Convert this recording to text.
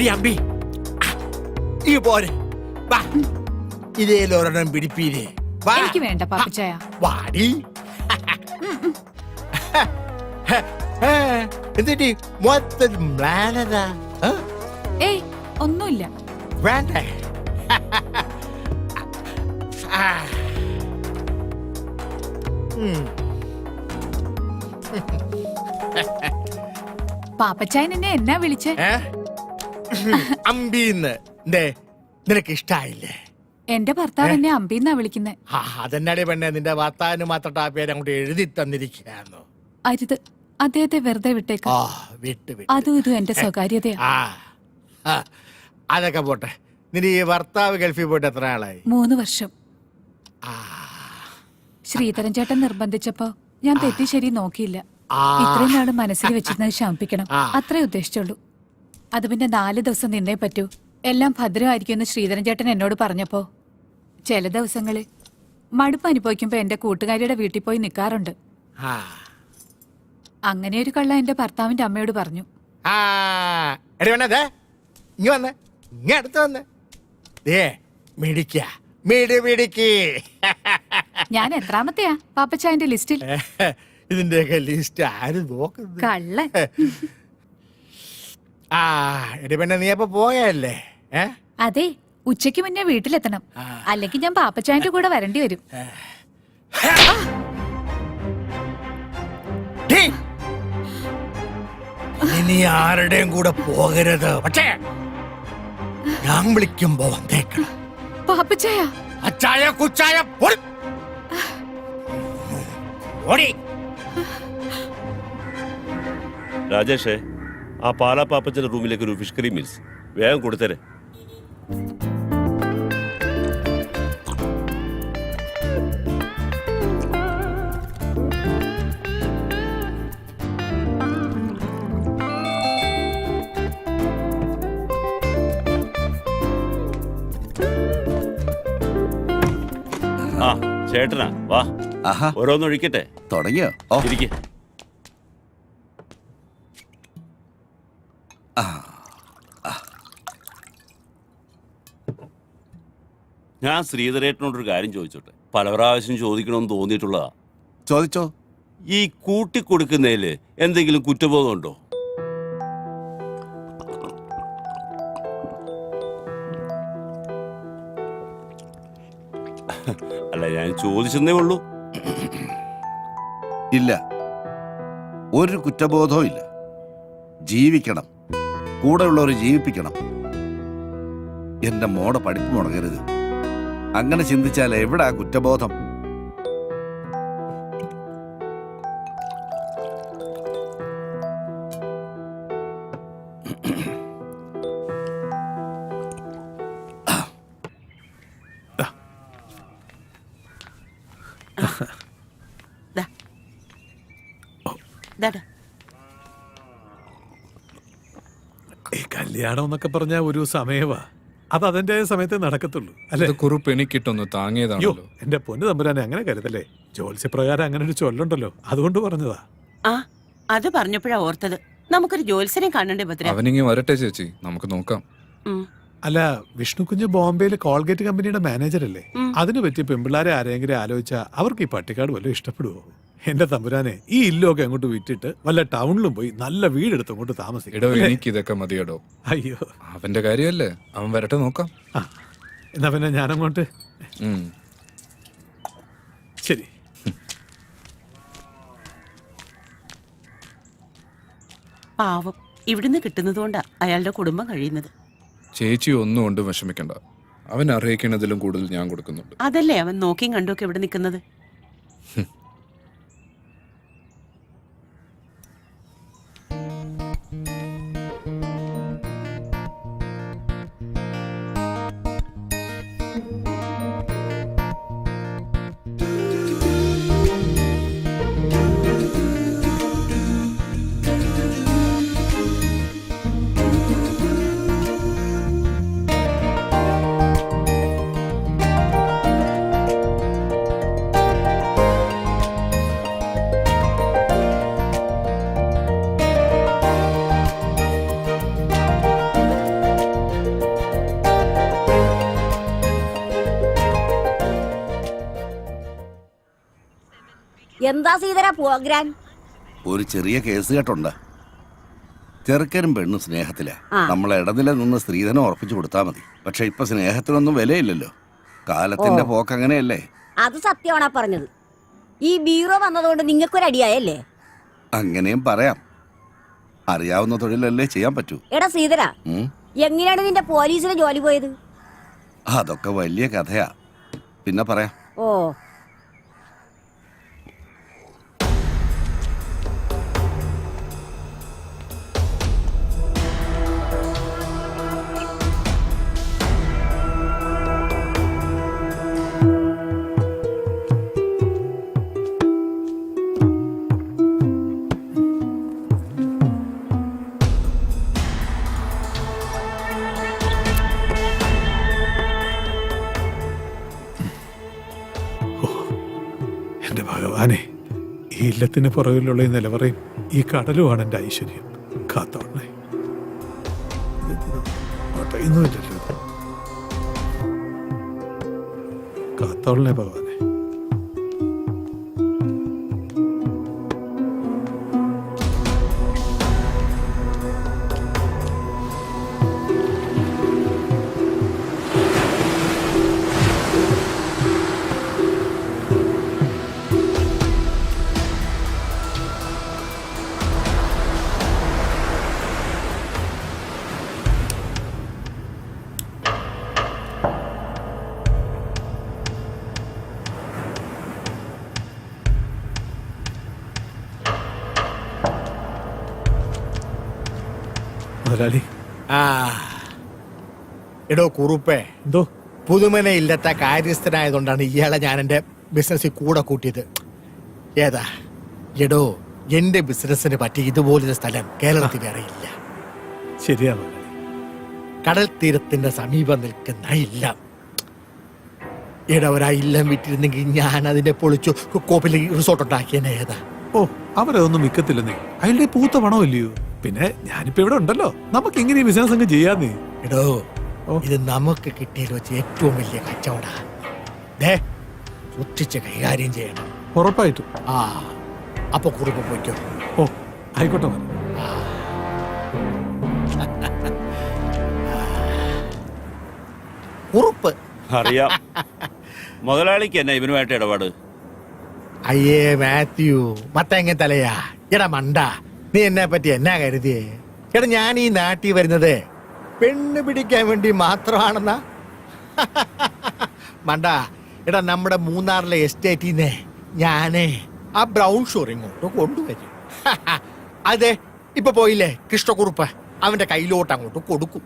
എടി അമ്പി ഈ പോരെ വാ ഇതേലൊരെണ്ണം പിടിപ്പീരേ വാ എനിക്ക് വേണ്ട പാപ്പച്ചായ. വാടി എന്നിട്ട് മൊത്തം മ്ലാനതാ ഏയ് ഒന്നുമില്ല. വേണ്ടേ പാപ്പച്ചായൻ എന്നെ എന്നാ വിളിച്ചേ? അമ്പീന്ന് നിനക്ക് ഇഷ്ടായില്ലേ? എന്റെ ഭർത്താവ് എന്നെ അമ്പീന്നാ വിളിക്കുന്നേ. അതെന്നാടി പെണ്ണെ, നിന്റെ ഭർത്താവിന് മാത്രം ആ പേര് അങ്ങോട്ട് എഴുതി തന്നിരിക്കുകയാണോ? അരുത്, അദ്ദേഹത്തെ വെറുതെ വിട്ടേക്കാം. അതും ഇതും എന്റെ സ്വകാര്യതയാ. അതൊക്കെ പോട്ടെ. നിന്റെ ഈ ഭർത്താവ് ഗൾഫിൽ പോയിട്ട് എത്ര ആളായി? 3 വർഷം. ശ്രീധരൻ ചേട്ടൻ നിർബന്ധിച്ചപ്പോ ഞാൻ തെറ്റി ശരി നോക്കിയില്ല. ഇത്രയും നാള് മനസ്സിൽ വെച്ചിരുന്നത് ശമിപ്പിക്കണം, അത്രേ ഉദ്ദേശിച്ചുള്ളൂ. അത് പിന്നെ 4 ദിവസം നിന്നേ പറ്റൂ. എല്ലാം ഭദ്രമായിരിക്കുമെന്ന് ശ്രീധരൻ ചേട്ടൻ എന്നോട് പറഞ്ഞപ്പോ ചില ദിവസങ്ങളിൽ മടുപ്പ് അനുഭവിക്കുമ്പോ എന്റെ കൂട്ടുകാരിയുടെ വീട്ടിൽ പോയി നിൽക്കാറുണ്ട്. അങ്ങനെ ഒരു കള്ള എന്റെ ഭർത്താവിന്റെ അമ്മയോട് പറഞ്ഞു. ഞാൻ എത്രാമത്തെയാ പാപ്പച്ചായന്റെ ലിസ്റ്റിൽ? ഇതിന്റെയൊക്കെ ലിസ്റ്റ് ആരും നോക്കുന്നു? കള്ള. നീ അപ്പൊ പോയല്ലേ? അതെ, ഉച്ചയ്ക്ക് മുന്നേ വീട്ടിലെത്തണം, അല്ലെങ്കിൽ ഞാൻ പാപ്പച്ചായന്റെ കൂടെ വരേണ്ടി വരും. ഇനി ആരുടെയും കൂടെ പോകരുത്, പക്ഷേ ഞാൻ വിളിക്കുമ്പോ വന്നേക്കണം. പാപ്പച്ചായ അച്ചായ കുച്ചായ ഓടി. രാജേഷേ, ആ പാലാ പാപ്പച്ചന്റെ റൂമിലേക്ക് ഒരു ഫിഷ് കറി മീൽസ് വേഗം കൊടുത്തേരെ. ആ ചേട്ടനാ, വാ ഓരോന്നൊഴിക്കട്ടെ. തുടങ്ങിയോ? ഇരിക്കെ. ഞാൻ ശ്രീധരേട്ടനോടൊരു കാര്യം ചോദിച്ചോട്ടെ? പല പ്രാവശ്യം ചോദിക്കണമെന്ന് തോന്നിയിട്ടുള്ളതാ. ചോദിച്ചോ. ഈ കൂട്ടിക്കൊടുക്കുന്നതില് എന്തെങ്കിലും കുറ്റബോധമുണ്ടോ? അല്ല, ഞാൻ ചോദിച്ചെന്നേ ഉള്ളൂ. ഇല്ല, ഒരു കുറ്റബോധവും ഇല്ല. ജീവിക്കണം, കൂടെ ഉള്ളവരെ ജീവിപ്പിക്കണം. എന്റെ മോടെ പഠിപ്പ് മുടങ്ങരുത്. അങ്ങനെ ചിന്തിച്ചാൽ എവിടാ കുറ്റബോധം? ഈ കല്യാണം എന്നൊക്കെ പറഞ്ഞ ഒരു സമയവാ, അത് അതിന്റെ സമയത്ത് നടക്കത്തുള്ളൂ അല്ലെ? കുറിപ്പ് എനിക്കിട്ടൊന്ന് താങ്ങിയതാണല്ലോ. എന്റെ പൊന്നു തമ്പുരാനെ, അങ്ങനെ കരുതല്ലേ. ജോത്സ്യപ്രകാരം അങ്ങനെ ഒരു ചൊല്ലുണ്ടല്ലോ, അതുകൊണ്ട് പറഞ്ഞതാ. അത് പറഞ്ഞപ്പോഴാ ഓർത്തത്, നമുക്കൊരു ജോത്സ്യനെ കാണണ്ടേ ഭദ്ര? അവനിങ്ങി വരട്ടെ ചേച്ചി, നമുക്ക് നോക്കാം. അല്ല, വിഷ്ണു കുഞ്ഞ് ബോംബെയിലെ കോൾഗേറ്റ് കമ്പനിയുടെ മാനേജർ അല്ലേ? അതിന് പറ്റിയ പെമ്പിള്ളാരെ ആരെങ്കിലും ആലോചിച്ചാ അവർക്ക് ഈ പട്ടിക്കാട് വല്ലതും ഇഷ്ടപ്പെടുവോ? എന്റെ തമ്പുരാനെ, ഈ ഇല്ലൊക്കെ അങ്ങോട്ട് വിറ്റിട്ട് വല്ല ടൗണിലും പോയി നല്ല വീടെടുത്ത് അങ്ങോട്ട് താമസിക്കും. എനിക്ക് ഇതൊക്കെ മതിയടോ. അയ്യോ, അവന്റെ കാര്യമല്ലേ, അവൻ വരട്ടെ, നോക്കാം. എന്നാ പിന്നെ ഞാനങ്ങോട്ട്. ശരി. പാവം, ഇവിടുന്ന് കിട്ടുന്നതുകൊണ്ടാ അയാളുടെ കുടുംബം കഴിയുന്നത്. ചേച്ചി ഒന്നും കൊണ്ട് വിഷമിക്കണ്ട. അവൻ അർഹിക്കുന്നതിലും കൂടുതൽ ഞാൻ കൊടുക്കുന്നുണ്ട്. അതല്ലേ അവൻ നോക്കിയും കണ്ടുമൊക്കെ ഇവിടെ നിൽക്കുന്നത്. എന്താ സീതര പ്രോഗ്രാം? ഒരു ചെറിയ കേസ് കേട്ടുണ്ട്. ചെറുക്കനും പെണ്ണും സ്നേഹത്തിലാ. ആ. നമ്മളെ ഇടനില നിന്ന് സ്ത്രീധനം ഉറപ്പിച്ചു കൊടുത്താൽ മതി. പക്ഷെ ഇപ്പൊ സ്നേഹത്തിനൊന്നും വിലയില്ലല്ലോ. കാലത്തിന്റെ പോക്ക് അങ്ങനെയല്ലേ? അത് സത്യമാണാ പറഞ്ഞത്. ഈ ബീറോ വന്നതുകൊണ്ട് നിങ്ങൾക്കൊരടിയായല്ലേ? അങ്ങനെയും പറയാം. അറിയാവുന്ന തൊഴിലല്ലേ ചെയ്യാൻ പറ്റൂ. എടാ സീതര, ഉം. എങ്ങനെയാണ് നിന്റെ പോലീസിന് ജോലി പോയത്? അതൊക്കെ വലിയ കഥയാ, പിന്നെ പറയാം. ഓ, എന്റെ ഭഗവാനെ, ഈ ഇല്ലത്തിന് പുറകിലുള്ള ഈ നിലവറയും ഈ കടലുമാണ് എന്റെ ഐശ്വര്യം. കാത്തോളണേ. ഒന്നുമില്ലല്ലോ. കാത്തോളണേ ഭഗവാനെ. മുതലാളി, ആ എടോ കുറുപ്പേ, എന്തോ? പുതുമന ഇല്ലത്തെ കാര്യസ്ഥനായതുകൊണ്ടാണ് ഇയാളെ ഞാൻ എൻ്റെ ബിസിനസ്സിൽ കൂടെ കൂട്ടിയത്. ഏതാ എടോ, എന്റെ ബിസിനസ്സിന് പറ്റി ഇതുപോലൊരു സ്ഥലം കേരളത്തിൽ വേറെ ഇല്ല. ശരിയാ മുതലാളി. കടൽ തീരത്തിന്റെ സമീപം നിൽക്കുന്ന ഇല്ലം. ഇടവരാ ഇല്ലം വിറ്റിരുന്നെങ്കിൽ ഞാൻ അതിനെ പൊളിച്ചു കോപ്പിൽ റിസോർട്ട് ഉണ്ടാക്കിയനെ. ഏതാ? ഓ, അവരതൊന്നും വിൽക്കത്തില്ലെന്നേ. അയാളുടെ പൂത്ത പണമല്ലയോ. പിന്നെ ഞാനിപ്പോ ഇവിടെ ഉണ്ടല്ലോ, നമുക്ക് ഇങ്ങനെ ഈ ബിസിനസ് അങ്ങ് ചെയ്യാന്നേ. എടോ, ഓ. ഇത് നമുക്ക് കിട്ടിയതിൽ വെച്ച് ഏറ്റവും വലിയ കച്ചവടാ. ദേ, സൂക്ഷിച്ച് കൈകാര്യം ചെയ്യണം. ഉറപ്പായിട്ടും. ആ, അപ്പൊ കുറുപ്പ് പോയിക്കോ. ഓ, ആയിക്കോട്ടെ മുതലാളി. കുറുപ്പ് അറിയാം. മുതലാളിക്ക് എന്നാ ഇവനുമായിട്ട് ഇടപാട്? അയ്യേ മാത്യു, മത്തങ്ങ തലയാ. എടാ മണ്ട, നീ എന്നെ പറ്റി എന്നാ കരുതിയേ? എടാ, ഞാൻ ഈ നാട്ടിൽ വരുന്നത് പെണ്ണ് പിടിക്കാൻ വേണ്ടി മാത്രമാണെന്നാ? മണ്ട, എടാ, നമ്മുടെ മൂന്നാറിലെ എസ്റ്റേറ്റിന്നെ ഞാനേ ആ ബ്രൗൺ ഷുഗർ ഇങ്ങോട്ട് കൊണ്ടുവരും. അതെ, ഇപ്പൊ പോയില്ലേ കൃഷ്ണക്കുറുപ്പ്, അവന്റെ കയ്യിലോട്ട് അങ്ങോട്ട് കൊടുക്കും.